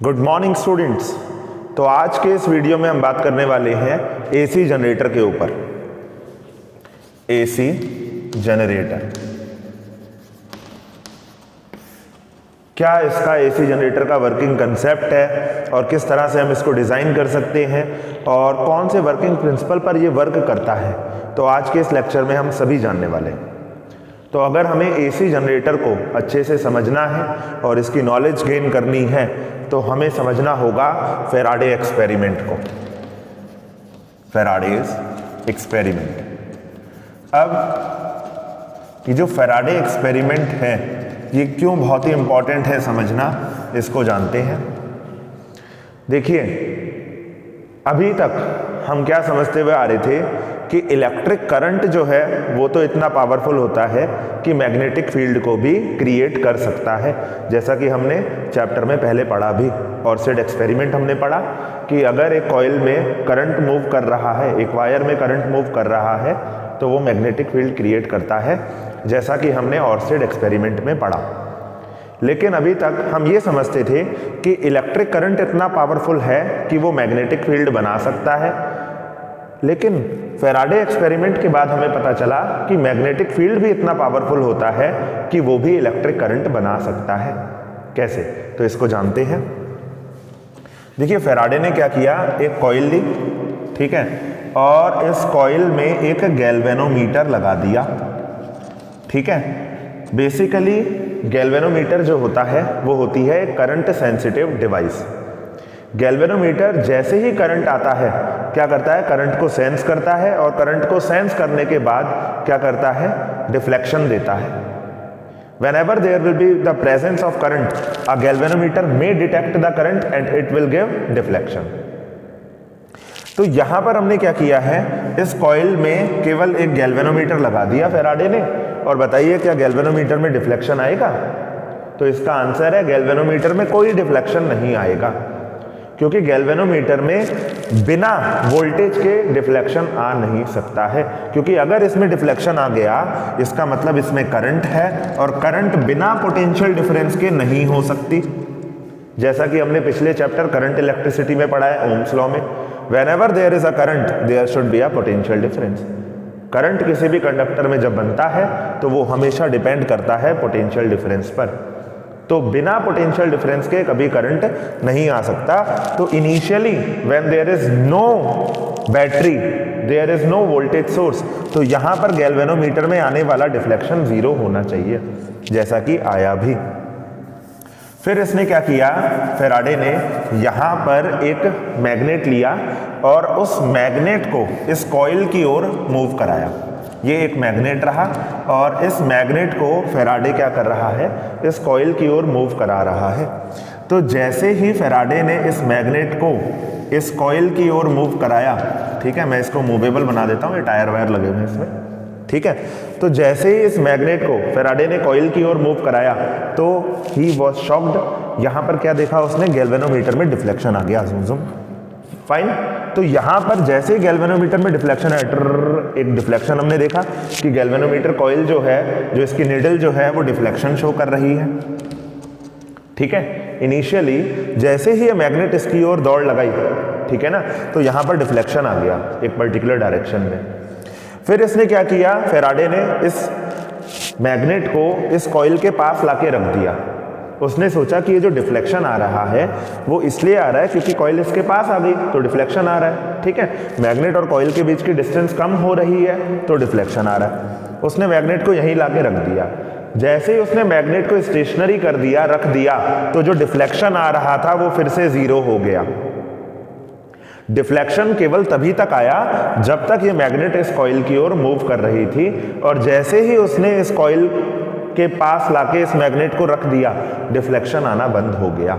Good morning students. तो आज के इस वीडियो में हम बात करने वाले हैं एसी जनरेटर के ऊपर। एसी जनरेटर क्या इसका एसी जनरेटर का वर्किंग कंसेप्ट है और किस तरह से हम इसको डिज़ाइन कर सकते हैं और कौन से वर्किंग प्रिंसिपल पर ये वर्क करता है, तो आज के इस लेक्चर में हम सभी जानने वाले हैं। तो अगर हमें एसी जनरेटर को अच्छे से समझना है और इसकी नॉलेज गेन करनी है तो हमें समझना होगा फैराडे एक्सपेरिमेंट को। Faraday's experiment. अब ये जो फैराडे एक्सपेरिमेंट है ये क्यों बहुत ही इंपॉर्टेंट है समझना, इसको जानते हैं। देखिए, अभी तक हम क्या समझते हुए आ रहे थे कि इलेक्ट्रिक करंट जो है वो तो इतना पावरफुल होता है कि मैग्नेटिक फील्ड को भी क्रिएट कर सकता है, जैसा कि हमने चैप्टर में पहले पढ़ा भी। ऑर्स्टेड एक्सपेरिमेंट हमने पढ़ा कि अगर एक कॉइल में करंट मूव कर रहा है, एक वायर में करंट मूव कर रहा है, तो वो मैग्नेटिक फील्ड क्रिएट करता है, जैसा कि हमने ऑर्स्टेड एक्सपेरिमेंट में पढ़ा। लेकिन अभी तक हम ये समझते थे कि इलेक्ट्रिक करंट इतना पावरफुल है कि वो मैग्नेटिक फील्ड बना सकता है, लेकिन फैराडे एक्सपेरिमेंट के बाद हमें पता चला कि मैग्नेटिक फील्ड भी इतना पावरफुल होता है कि वो भी इलेक्ट्रिक करंट बना सकता है। कैसे? तो इसको जानते हैं। देखिए, फैराडे ने क्या किया, एक कॉइल ली, ठीक है, और इस कॉइल में एक गैल्वेनोमीटर लगा दिया, ठीक है। बेसिकली गैल्वेनोमीटर जो होता है वो होती है एक करंट सेंसिटिव डिवाइस। गैल्वेनोमीटर जैसे ही करंट आता है क्या करता है, करंट को सेंस करता है, और करंट को सेंस करने के बाद क्या करता है, डिफ्लेक्शन देता है। Whenever there will be the presence of current, a galvanometer may detect the current and it will give deflection. तो यहां पर हमने क्या किया है, इस कॉइल में केवल एक गैल्वेनोमीटर लगा दिया फैराडे ने, और बताइए क्या गैल्वेनोमीटर में डिफ्लेक्शन आएगा? तो इसका आंसर है गैल्वेनोमीटर में कोई डिफ्लेक्शन नहीं आएगा, क्योंकि गैल्वेनोमीटर में बिना वोल्टेज के डिफ्लेक्शन आ नहीं सकता है। क्योंकि अगर इसमें डिफ्लेक्शन आ गया इसका मतलब इसमें करंट है, और करंट बिना पोटेंशियल डिफरेंस के नहीं हो सकती, जैसा कि हमने पिछले चैप्टर करंट इलेक्ट्रिसिटी में पढ़ा है, ओम्स लॉ में। Whenever there is a current there should be a potential difference. Current किसी भी कंडक्टर में जब बनता है तो वो हमेशा डिपेंड करता है पोटेंशियल डिफरेंस पर। तो बिना पोटेंशियल डिफरेंस के कभी करंट नहीं आ सकता। तो initially when there is no battery, there is no voltage source, तो यहां पर गैल्वेनोमीटर में आने वाला डिफ्लेक्शन 0 होना चाहिए, जैसा कि आया भी। फिर इसने क्या किया, फैराडे ने यहां पर एक मैग्नेट लिया और उस मैग्नेट को इस कॉइल की ओर मूव कराया। ये एक मैग्नेट रहा और इस मैग्नेट को फैराडे क्या कर रहा है, इस कॉइल की ओर मूव करा रहा है। तो जैसे ही फैराडे ने इस मैग्नेट को इस कॉइल की ओर मूव कराया, ठीक है, मैं इसको मूवेबल बना देता हूँ, ये टायर वायर लगे हुए हैं इसमें, ठीक है। तो जैसे ही इस मैग्नेट को फैराडे ने कॉइल की ओर मूव कराया तो ही वॉज शॉक्ड। यहाँ पर क्या देखा उसने, गैल्वेनोमीटर में डिफ्लेक्शन आ गया, ज़ूम ज़ूम, फाइन। तो यहां पर जैसे गैल्वेनोमीटर में डिफ्लेक्शन है, एक डिफ्लेक्शन हमने देखा कि गैल्वेनोमीटर कॉइल जो है, जो इसकी निडल जो है वो डिफ्लेक्शन शो कर रही है, ठीक है। इनिशियली जैसे ही ये मैग्नेट इसकी ओर दौड़ लगाई, ठीक है ना, तो यहां पर डिफ्लेक्शन आ गया एक पर्टिकुलर डायरेक्शन में। फिर इसने क्या किया, फैराडे ने इस मैग्नेट को इस कॉइल के पास लाके रख दिया। उसने सोचा कि ये जो डिफ्लेक्शन आ रहा है वो इसलिए आ रहा है क्योंकि कॉइल इसके पास आ गई तो डिफ्लेक्शन आ रहा है, ठीक है। मैग्नेट और कॉइल के बीच की डिस्टेंस कम हो रही है तो डिफ्लेक्शन आ रहा है। उसने मैग्नेट को यहीं लाके रख दिया। जैसे ही उसने मैग्नेट को स्टेशनरी कर दिया, रख दिया, तो जो डिफ्लेक्शन आ रहा था वो फिर से 0 हो गया। डिफ्लेक्शन केवल तभी तक आया जब तक ये मैग्नेट इस कॉइल की ओर मूव कर रही थी, और जैसे ही उसने इस कॉइल के पास लाके इस मैग्नेट को रख दिया, डिफ्लेक्शन आना बंद हो गया।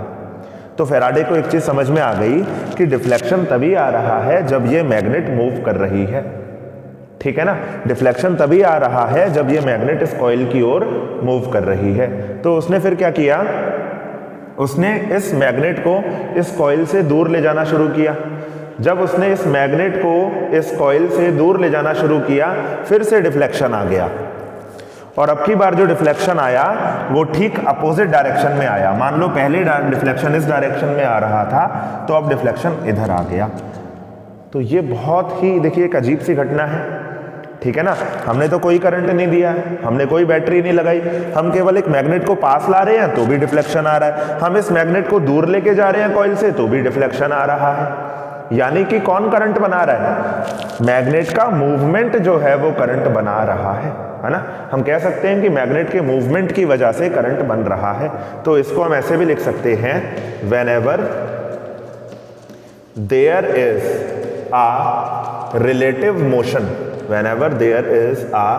तो फैराडे को एक चीज समझ में आ गई कि डिफ्लेक्शन तभी आ रहा है जब ये मैग्नेट मूव कर रही है, ठीक है ना। डिफ्लेक्शन तभी आ रहा है जब ये मैग्नेट इस कॉइल की ओर मूव कर रही है। तो उसने फिर क्या किया, उसने इस मैग्नेट को इस कॉइल से दूर ले जाना शुरू किया। जब उसने इस मैग्नेट को इस कॉइल से दूर ले जाना शुरू किया, फिर से डिफ्लेक्शन आ गया। और अब की बार जो डिफ्लेक्शन आया वो ठीक अपोजिट डायरेक्शन में आया। मान लो पहले डिफ्लेक्शन इस डायरेक्शन में आ रहा था, तो अब डिफ्लेक्शन इधर आ गया। तो ये बहुत ही देखिए एक अजीब सी घटना है, ठीक है ना। हमने तो कोई करंट नहीं दिया, हमने कोई बैटरी नहीं लगाई, हम केवल एक मैग्नेट को पास ला रहे हैं तो भी डिफ्लेक्शन आ रहा है, हम इस मैग्नेट को दूर लेके जा रहे हैं कॉइल से तो भी डिफ्लेक्शन आ रहा है। यानी कि कौन करंट बना रहा है? मैग्नेट का मूवमेंट जो है वो करंट बना रहा है ना। हम कह सकते हैं कि मैग्नेट के मूवमेंट की वजह से करंट बन रहा है। तो इसको हम ऐसे भी लिख सकते हैं, whenever there is a relative motion, whenever there is a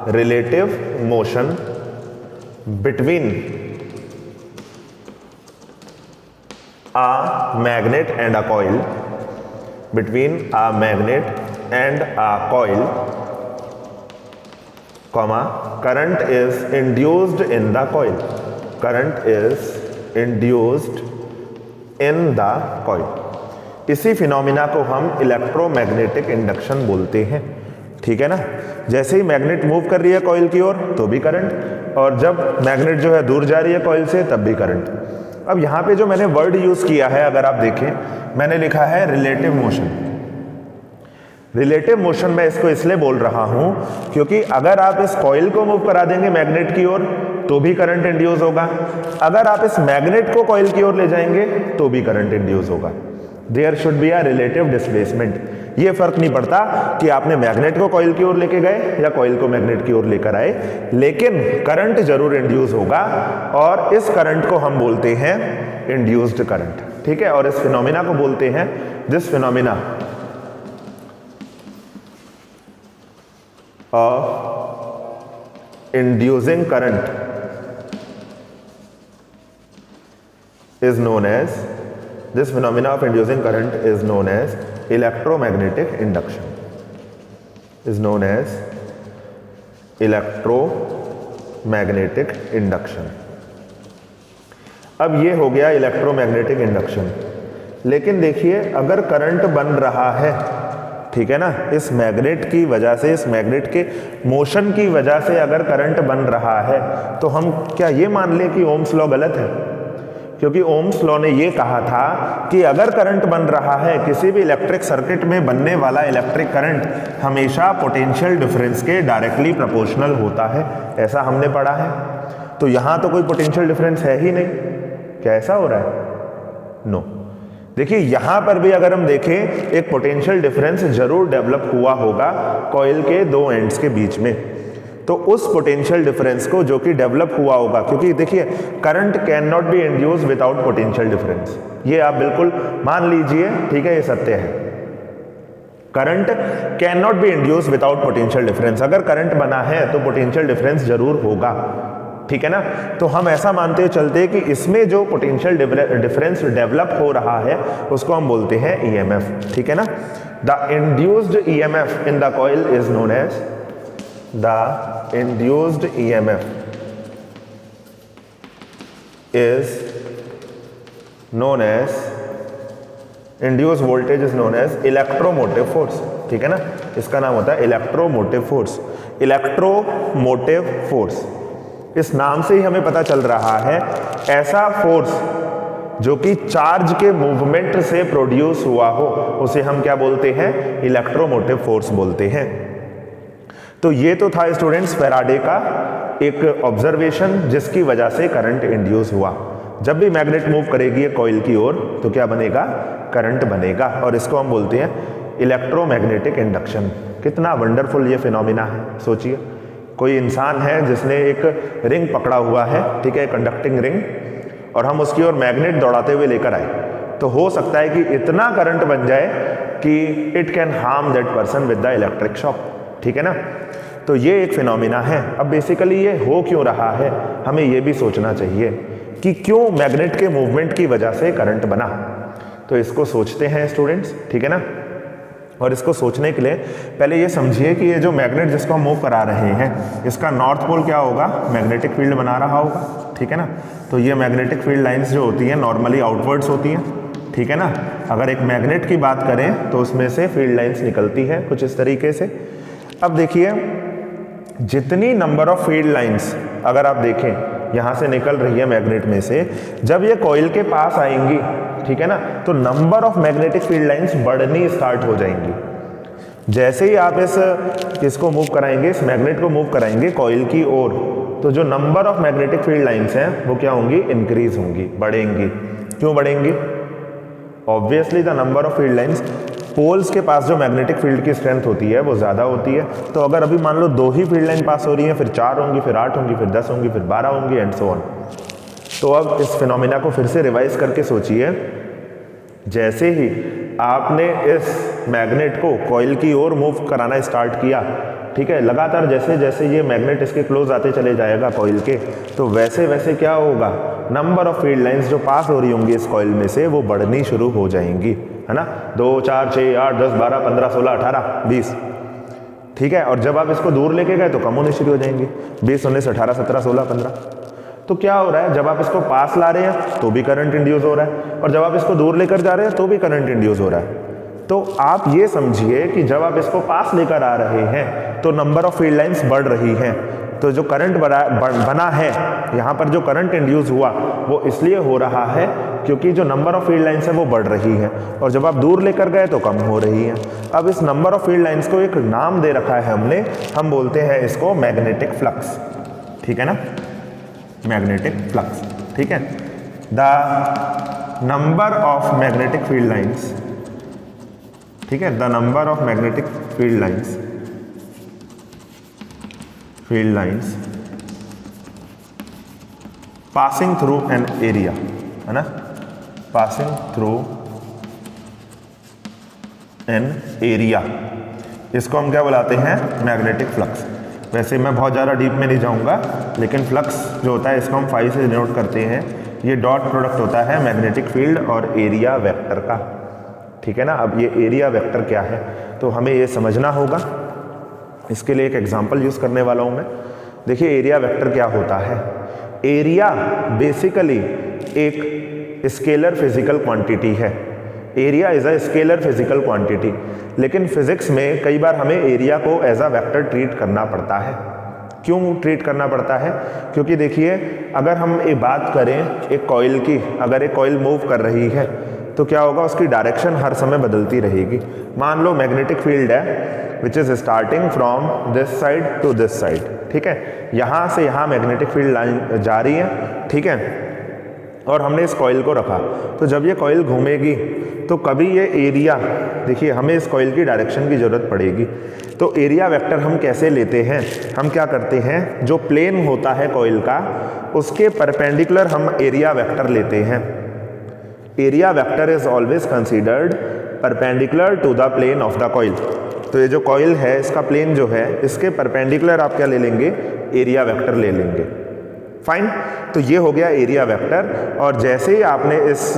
relative motion between a magnet and a coil, between a magnet and a coil, comma, current is induced in the coil, current is induced in the coil। इसी phenomena को हम electromagnetic induction बोलते हैं, ठीक है ना। जैसे ही magnet move कर रही है कॉइल की ओर तो भी करंट, और जब मैग्नेट जो है दूर जा रही है कॉइल से तब भी करंट। अब यहाँ पे जो मैंने वर्ड यूज किया है, अगर आप देखें, मैंने लिखा है रिलेटिव मोशन। रिलेटिव मोशन मैं इसको इसलिए बोल रहा हूं क्योंकि अगर आप इस कॉइल को मूव करा देंगे मैग्नेट की ओर तो भी करंट इंड्यूस होगा, अगर आप इस मैग्नेट को कॉइल की ओर ले जाएंगे तो भी करंट इंड्यूस होगा। There should be a relative displacement. ये फर्क नहीं पड़ता कि आपने मैग्नेट को कॉइल की ओर लेके गए या कॉइल को मैग्नेट की ओर लेकर आए, लेकिन करंट जरूर इंड्यूस होगा, और इस करंट को हम बोलते हैं इंड्यूस्ड करंट, ठीक है। और इस फिनोमिना को बोलते हैं, this phenomena of inducing current is known as, this phenomena of inducing current is known as electromagnetic induction, is known as electromagnetic induction। अब ये हो गया इलेक्ट्रोमैग्नेटिक इंडक्शन। लेकिन देखिए अगर करंट बन रहा है, ठीक है ना, इस मैग्नेट की वजह से, इस मैग्नेट के मोशन की वजह से अगर करंट बन रहा है, तो हम क्या ये मान लें कि ओम्स लॉ गलत है? क्योंकि ओम्स लॉ ने ये कहा था कि अगर करंट बन रहा है, किसी भी इलेक्ट्रिक सर्किट में बनने वाला इलेक्ट्रिक करंट हमेशा पोटेंशियल डिफरेंस के डायरेक्टली प्रोपोर्शनल होता है, ऐसा हमने पढ़ा है। तो यहाँ तो कोई पोटेंशियल डिफरेंस है ही नहीं, क्या ऐसा हो रहा है? नो। देखिए यहाँ पर भी अगर हम देखें, एक पोटेंशियल डिफरेंस जरूर डेवलप हुआ होगा कॉइल के दो एंड्स के बीच में। तो उस पोटेंशियल डिफरेंस को जो कि डेवलप हुआ होगा, क्योंकि देखिए current can not be induced without potential difference, ये आप बिल्कुल मान लीजिए, ठीक है, ये सत्य है। Current can not be induced without potential difference. अगर करंट बना है तो पोटेंशियल डिफरेंस जरूर होगा, ठीक है ना। तो हम ऐसा मानते चलते हैं कि इसमें जो पोटेंशियल डिफरेंस डेवलप हो रहा है उसको हम बोलते हैं ईएमएफ, ठीक है ना। The induced EMF in the coil is known as, the induced EMF is known as, induced voltage is known as electromotive force, ठीक है ना। इसका नाम होता है इलेक्ट्रोमोटिव फोर्स। इलेक्ट्रोमोटिव फोर्स, इस नाम से ही हमें पता चल रहा है ऐसा फोर्स जो कि चार्ज के मूवमेंट से प्रोड्यूस हुआ हो, उसे हम क्या बोलते हैं? इलेक्ट्रोमोटिव फोर्स बोलते हैं। तो ये तो था स्टूडेंट्स फैराडे का एक ऑब्जर्वेशन जिसकी वजह से करंट इंड्यूस हुआ। जब भी मैग्नेट मूव करेगी कॉइल की ओर तो क्या बनेगा? करंट बनेगा, और इसको हम बोलते हैं इलेक्ट्रोमैग्नेटिक इंडक्शन। कितना वंडरफुल ये फिनोमिना है। सोचिए कोई इंसान है जिसने एक रिंग पकड़ा हुआ है, ठीक है, कंडक्टिंग रिंग, और हम उसकी ओर मैग्नेट दौड़ाते हुए लेकर आए, तो हो सकता है कि इतना करंट बन जाए कि it can harm that person with the electric shock, ठीक है ना। तो ये एक फिनोमिना है। अब बेसिकली ये हो क्यों रहा है, हमें ये भी सोचना चाहिए कि क्यों मैग्नेट के मूवमेंट की वजह से करंट बना। तो इसको सोचते हैं स्टूडेंट्स, ठीक है ना। और इसको सोचने के लिए पहले ये समझिए कि ये जो मैग्नेट जिसको हम मूव करा रहे हैं, इसका नॉर्थ पोल क्या होगा? मैग्नेटिक फील्ड बना रहा होगा, ठीक है ना। तो ये मैग्नेटिक फील्ड लाइंस जो होती हैं नॉर्मली आउटवर्ड्स होती हैं, ठीक है ना। अगर एक मैग्नेट की बात करें तो उसमें से फील्ड लाइंस निकलती है कुछ इस तरीके से। अब देखिए जितनी नंबर ऑफ फील्ड लाइंस अगर आप देखें यहाँ से निकल रही है मैग्नेट में से, जब ये कॉइल के पास आएंगी, ठीक है ना, तो number of magnetic field lines बढ़नी स्टार्ट हो जाएंगी। जैसे ही आप इसको मूव कराएंगे, इस मैग्नेट को मूव कराएंगे कॉइल की ओर, तो जो number of magnetic field lines हैं वो क्या होंगी, इंक्रीज होंगी, बढ़ेंगी। क्यों बढ़ेंगी? Obviously the number of field lines, poles के पास जो मैग्नेटिक फील्ड की स्ट्रेंथ होती है वो ज़्यादा होती है। तो अगर अभी मान लो 2 ही फील्ड लाइन पास हो रही हैं, फिर 4 होंगी, फिर 8 होंगी, फिर 10 होंगी, फिर 12 होंगी एंड सो ऑन। तो अब इस फिनोमिना को फिर से रिवाइज करके सोचिए, जैसे ही आपने इस मैग्नेट को कॉइल की ओर मूव कराना स्टार्ट किया, ठीक है, लगातार जैसे जैसे ये मैग्नेट इसके क्लोज आते चले जाएगा कॉइल के, तो वैसे वैसे क्या होगा, नंबर ऑफ फील्ड लाइंस जो पास हो रही होंगी इस कॉइल में से वो बढ़नी शुरू हो जाएंगी, है ना। 2 4 6 8 10 12 15 16 18 20, ठीक है। और जब आप इसको दूर लेके गए तो कम होने शुरू हो जाएंगे, 20 19 18 17 16 15। तो क्या हो रहा है, जब आप इसको पास ला रहे हैं तो भी करंट इंड्यूस हो रहा है, और जब आप इसको दूर लेकर जा रहे हैं तो भी करंट इंड्यूस हो रहा है। तो आप ये समझिए कि जब आप इसको पास लेकर आ रहे हैं तो नंबर ऑफ फील्ड लाइंस बढ़ रही हैं। तो जो करंट बना है यहाँ पर, जो करंट इंड्यूस हुआ वो इसलिए हो रहा है क्योंकि जो नंबर ऑफ फील्ड लाइंस है वो बढ़ रही है, और जब आप दूर लेकर गए तो कम हो रही है। अब इस नंबर ऑफ फील्ड लाइंस को एक नाम दे रखा है हमने, हम बोलते हैं इसको मैग्नेटिक फ्लक्स, ठीक है ना, मैग्नेटिक फ्लक्स, ठीक है। The number of magnetic field lines, ठीक है, the number of magnetic field lines passing through an area, है ना, पासिंग थ्रू एन एरिया, इसको हम क्या बुलाते हैं, मैग्नेटिक फ्लक्स। वैसे मैं बहुत ज़्यादा डीप में नहीं जाऊंगा, लेकिन फ्लक्स जो होता है इसको हम फाई से डिनोट करते हैं। ये डॉट प्रोडक्ट होता है मैग्नेटिक फील्ड और एरिया वेक्टर का, ठीक है ना। अब ये एरिया वेक्टर क्या है तो हमें ये समझना होगा, इसके लिए एक एग्जांपल यूज़ करने वाला हूँ मैं। देखिए एरिया वेक्टर क्या होता है। एरिया बेसिकली एक स्केलर फिजिकल क्वांटिटी है। Area is a scalar physical quantity, लेकिन फिजिक्स में कई बार हमें एरिया को एज अ वेक्टर ट्रीट करना पड़ता है। क्यों ट्रीट करना पड़ता है? क्योंकि देखिए अगर हम एक बात करें एक कॉइल की, अगर एक कॉइल मूव कर रही है तो क्या होगा, उसकी डायरेक्शन हर समय बदलती रहेगी। मान लो मैग्नेटिक फील्ड है which is starting from this side to this side, ठीक है, यहाँ से यहाँ मैग्नेटिक फील्ड लाइन जा रही है, ठीक है, और हमने इस कॉइल को रखा। तो जब ये कॉइल घूमेगी तो कभी ये एरिया, देखिए हमें इस कॉइल की डायरेक्शन की ज़रूरत पड़ेगी। तो एरिया वेक्टर हम कैसे लेते हैं, हम क्या करते हैं, जो प्लेन होता है कॉइल का उसके परपेंडिकुलर हम एरिया वेक्टर लेते हैं। Area vector is always considered perpendicular to the plane of the coil. तो ये जो कॉइल है इसका प्लेन जो है इसके परपेंडिकुलर आप क्या ले लेंगे, एरिया वेक्टर ले लेंगे। फाइन, तो ये हो गया एरिया वेक्टर। और जैसे ही आपने इस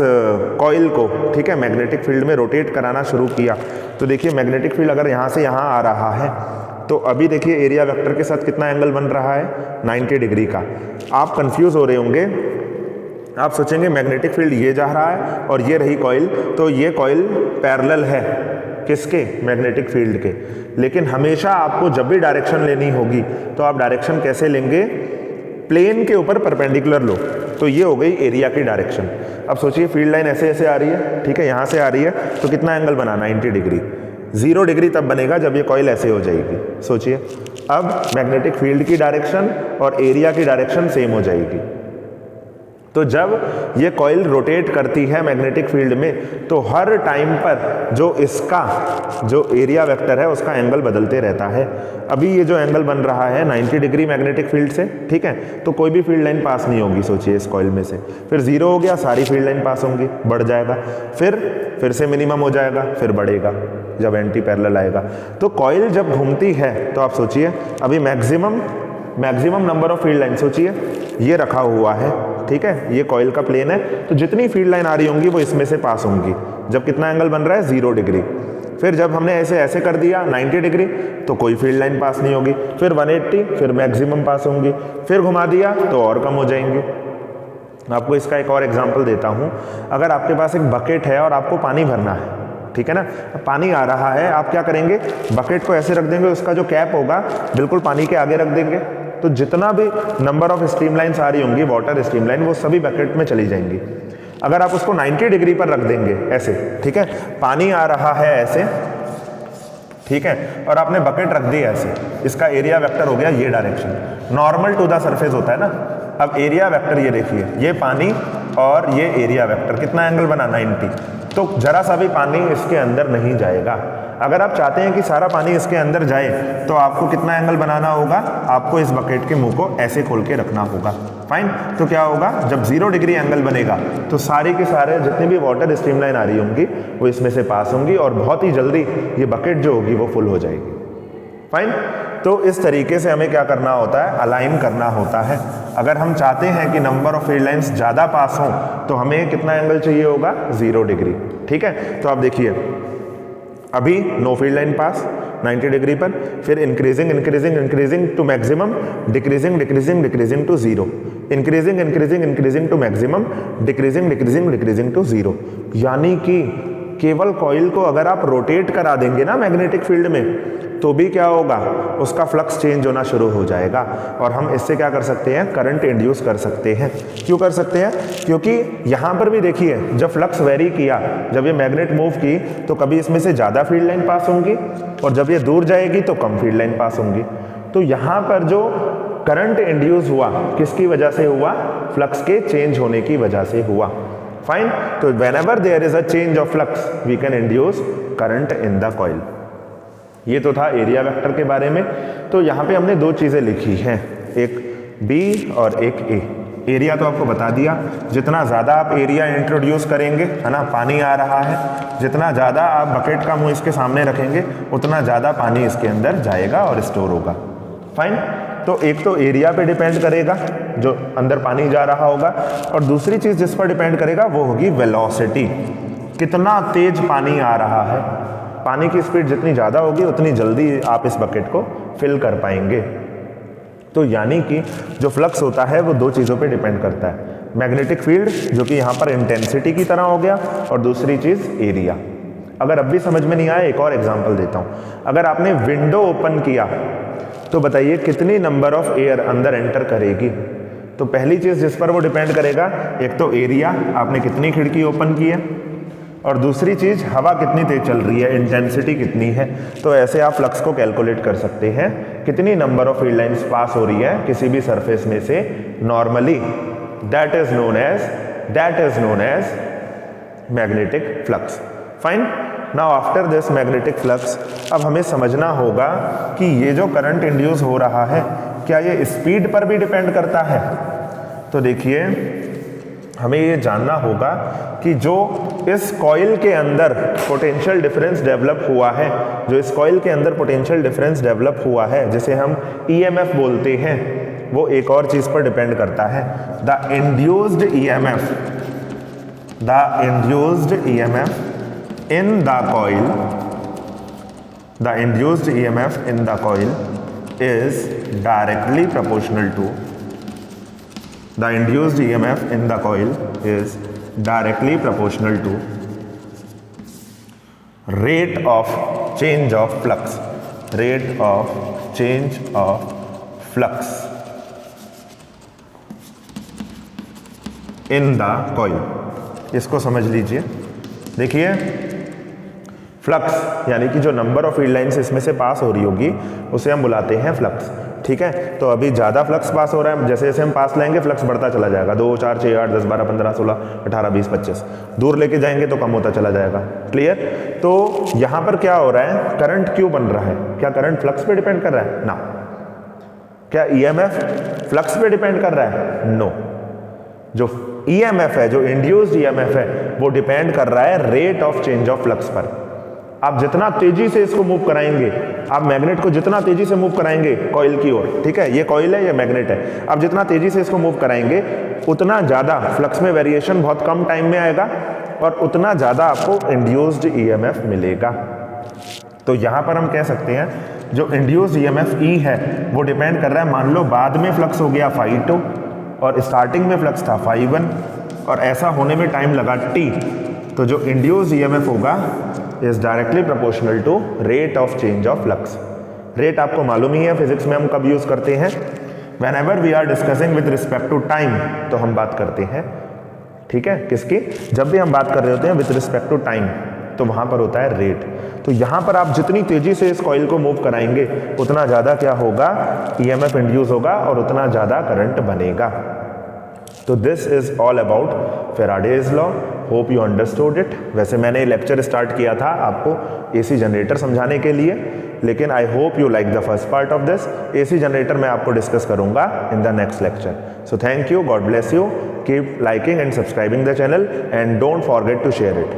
कॉइल को, ठीक है, मैग्नेटिक फील्ड में रोटेट कराना शुरू किया तो देखिए मैग्नेटिक फील्ड अगर यहाँ से यहाँ आ रहा है तो अभी देखिए एरिया वेक्टर के साथ कितना एंगल बन रहा है, 90 डिग्री का। आप कंफ्यूज हो रहे होंगे, आप सोचेंगे मैग्नेटिक फील्ड ये जा रहा है और ये रही कॉइल, तो ये कॉइल पैरेलल है किसके, मैग्नेटिक फील्ड के। लेकिन हमेशा आपको जब भी डायरेक्शन लेनी होगी तो आप डायरेक्शन कैसे लेंगे, प्लेन के ऊपर परपेंडिकुलर लो। तो ये हो गई एरिया की डायरेक्शन। अब सोचिए फील्ड लाइन ऐसे ऐसे आ रही है, ठीक है, यहाँ से आ रही है, तो कितना एंगल बना, 90 डिग्री। 0 डिग्री तब बनेगा जब ये कॉइल ऐसे हो जाएगी। सोचिए अब मैग्नेटिक फील्ड की डायरेक्शन और एरिया की डायरेक्शन सेम हो जाएगी। तो जब ये कॉइल रोटेट करती है मैग्नेटिक फील्ड में तो हर टाइम पर जो इसका जो एरिया वेक्टर है उसका एंगल बदलते रहता है। अभी ये जो एंगल बन रहा है 90 डिग्री मैग्नेटिक फील्ड से, ठीक है, तो कोई भी फील्ड लाइन पास नहीं होगी, सोचिए इस कॉइल में से। फिर 0 हो गया, सारी फील्ड लाइन पास होंगी, बढ़ जाएगा, फिर से मिनिमम हो जाएगा, फिर बढ़ेगा जब एंटी पैरेलल आएगा। तो कॉइल जब घूमती है तो आप सोचिए अभी maximum number of field line, सोचिए ये रखा हुआ है, ठीक है, ये कॉइल का प्लेन है, तो जितनी फील्ड लाइन आ रही होंगी वो इसमें से पास होंगी। जब कितना एंगल बन रहा है, 0 डिग्री। फिर जब हमने ऐसे कर दिया 90 डिग्री तो कोई फील्ड लाइन पास नहीं होगी, फिर 180, फिर मैक्सिमम पास होंगी, फिर घुमा दिया तो और कम हो जाएंगे। आपको इसका एक और एग्जाम्पल देता हूँ। अगर आपके पास एक बकेट है और आपको पानी भरना है, ठीक है ना। पानी आ रहा है, आप क्या करेंगे, बकेट को ऐसे रख देंगे, उसका जो कैप होगा बिल्कुल पानी के आगे रख देंगे, तो जितना भी नंबर ऑफ स्ट्रीमलाइंस आ रही होंगी वाटर स्ट्रीमलाइन, वो सभी बकेट में चली जाएंगी। अगर आप उसको 90 डिग्री पर रख देंगे ऐसे, ठीक है, पानी आ रहा है ऐसे, ठीक है, और आपने बकेट रख दी ऐसे, इसका एरिया वेक्टर हो गया ये direction, normal to the surface होता है ना। अब एरिया वेक्टर ये देखिए, ये पानी और ये एरिया वेक्टर कितना एंगल बना, 90, तो जरा सा भी पानी इसके अंदर नहीं जाएगा। अगर आप चाहते हैं कि सारा पानी इसके अंदर जाए तो आपको कितना एंगल बनाना होगा, आपको इस बकेट के मुंह को ऐसे खोल के रखना होगा। फाइन, तो क्या होगा, जब 0 डिग्री एंगल बनेगा तो सारे के सारे जितनी भी वाटर स्ट्रीमलाइन आ रही होंगी वो इसमें से पास होंगी और बहुत ही जल्दी ये बकेट जो होगी वो फुल हो जाएगी। फाइन, तो इस तरीके से हमें क्या करना होता है, अलाइन करना होता है। अगर हम चाहते हैं कि नंबर ऑफ फील्ड लाइंस ज़्यादा पास हों तो हमें कितना एंगल चाहिए होगा, 0 डिग्री। ठीक है, तो आप देखिए अभी no field line pass 90 degree पर, फिर increasing increasing increasing to maximum, decreasing decreasing decreasing to 0, increasing increasing increasing to maximum, decreasing decreasing decreasing to 0। यानी कि केवल कॉइल को अगर आप रोटेट करा देंगे ना मैग्नेटिक फील्ड में तो भी क्या होगा, उसका फ्लक्स चेंज होना शुरू हो जाएगा और हम इससे क्या कर सकते हैं, करंट इंड्यूस कर सकते हैं। क्यों कर सकते हैं, क्योंकि यहाँ पर भी देखिए जब फ्लक्स वेरी किया, जब ये मैग्नेट मूव की तो कभी इसमें से ज़्यादा फील्ड लाइन पास होंगी और जब ये दूर जाएगी तो कम फील्ड लाइन पास होंगी। तो यहाँ पर जो करंट इंड्यूस हुआ किसकी वजह से हुआ, फ्लक्स के चेंज होने की वजह से हुआ। फाइन, तो whenever there is a change of flux we can induce current in the coil. ये तो था एरिया वेक्टर के बारे में। तो यहाँ पे हमने दो चीज़ें लिखी हैं, एक बी और एक ए। एरिया तो आपको बता दिया, जितना ज़्यादा आप एरिया इंट्रोड्यूस करेंगे, है ना, पानी आ रहा है, जितना ज़्यादा आप बकेट का मुंह इसके सामने रखेंगे उतना ज़्यादा पानी इसके अंदर जाएगा और स्टोर होगा। फाइन, तो एक तो एरिया पे डिपेंड करेगा जो अंदर पानी जा रहा होगा, और दूसरी चीज़ जिस पर डिपेंड करेगा वो होगी वेलोसिटी, कितना तेज पानी आ रहा है। पानी की स्पीड जितनी ज़्यादा होगी उतनी जल्दी आप इस बकेट को फिल कर पाएंगे। तो यानी कि जो फ्लक्स होता है वो दो चीज़ों पे डिपेंड करता है, मैग्नेटिक फील्ड जो कि यहाँ पर इंटेंसिटी की तरह हो गया, और दूसरी चीज़ एरिया। अगर अब भी समझ में नहीं आया एक और एग्जांपल देता हूँ। अगर आपने विंडो ओपन किया तो बताइए कितनी नंबर ऑफ एयर अंदर एंटर करेगी। तो पहली चीज़ जिस पर वो डिपेंड करेगा, एक तो एरिया, आपने कितनी खिड़की ओपन की है, और दूसरी चीज़ हवा कितनी तेज चल रही है, इंटेंसिटी कितनी है। तो ऐसे आप फ्लक्स को कैलकुलेट कर सकते हैं, कितनी number of field lines pass हो रही है किसी भी सरफेस में से normally, that is known as magnetic flux. Fine, now after this magnetic flux अब हमें समझना होगा कि ये जो करंट इंड्यूस हो रहा है क्या ये स्पीड पर भी डिपेंड करता है। तो देखिए हमें ये जानना होगा कि जो इस कॉइल के अंदर पोटेंशियल डिफरेंस डेवलप हुआ है, जो इस कॉइल के अंदर पोटेंशियल डिफरेंस डेवलप हुआ है जिसे हम ईएमएफ बोलते हैं, वो एक और चीज़ पर डिपेंड करता है, the induced EMF in the coil, the induced EMF in the coil is directly proportional to, the induced EMF in the coil is directly proportional to rate of change of flux, in the coil। इसको समझ लीजिए। देखिए flux यानी कि जो number of field lines इसमें से पास हो रही होगी उसे हम बुलाते हैं फ्लक्स। ठीक है, तो अभी ज़्यादा फ्लक्स पास हो रहा है, जैसे जैसे हम पास लाएंगे फ्लक्स बढ़ता चला जाएगा, 2 4 6 8 10 12 15 16 18 20 25, दूर लेके जाएंगे तो कम होता चला जाएगा। क्लियर। तो यहाँ पर क्या हो रहा है, करंट क्यों बन रहा है, क्या करंट फ्लक्स पे डिपेंड कर रहा है ना, क्या ईएमएफ फ्लक्स पे डिपेंड कर रहा है, नो। जो ईएमएफ है, जो इंड्यूस्ड ईएमएफ है, वो डिपेंड कर रहा है rate of change of flux पर। आप जितना तेजी से इसको मूव कराएंगे, आप मैग्नेट को जितना तेजी से मूव कराएंगे कॉइल की ओर, ठीक है, ये कॉइल है, ये मैग्नेट है, आप जितना तेजी से इसको मूव कराएंगे उतना ज़्यादा फ्लक्स में वेरिएशन बहुत कम टाइम में आएगा और उतना ज़्यादा आपको इंड्यूस्ड ईएमएफ मिलेगा। तो यहाँ पर हम कह सकते हैं जो इंड्यूस्ड ईएमएफ ई है वो डिपेंड कर रहा है, मान लो बाद में फ्लक्स हो गया φ2 और स्टार्टिंग में फ्लक्स था φ1 और ऐसा होने में टाइम लगा t, तो जो इंड्यूस्ड ईएमएफ होगा is directly proportional to rate of change of flux. Rate आपको मालूम ही है फिजिक्स में हम कब यूज करते हैं, whenever we are discussing with respect to time, तो हम बात करते हैं, ठीक है, किसकी, जब भी हम बात कर रहे होते हैं विद रिस्पेक्ट टू टाइम, तो वहां पर होता है रेट। तो यहां पर आप जितनी तेजी से इस कॉइल को मूव कराएंगे उतना ज्यादा क्या होगा, ईएमएफ इंड्यूस होगा और उतना ज्यादा करंट बनेगा। तो this is all about Faraday's law, hope you understood it. वैसे मैंने लेक्चर स्टार्ट किया था आपको एसी जनरेटर समझाने के लिए, लेकिन I hope you like the first part of this. AC generator मैं आपको डिस्कस करूंगा in the next lecture. So thank you, God bless you, keep liking and subscribing the channel and don't forget to share it.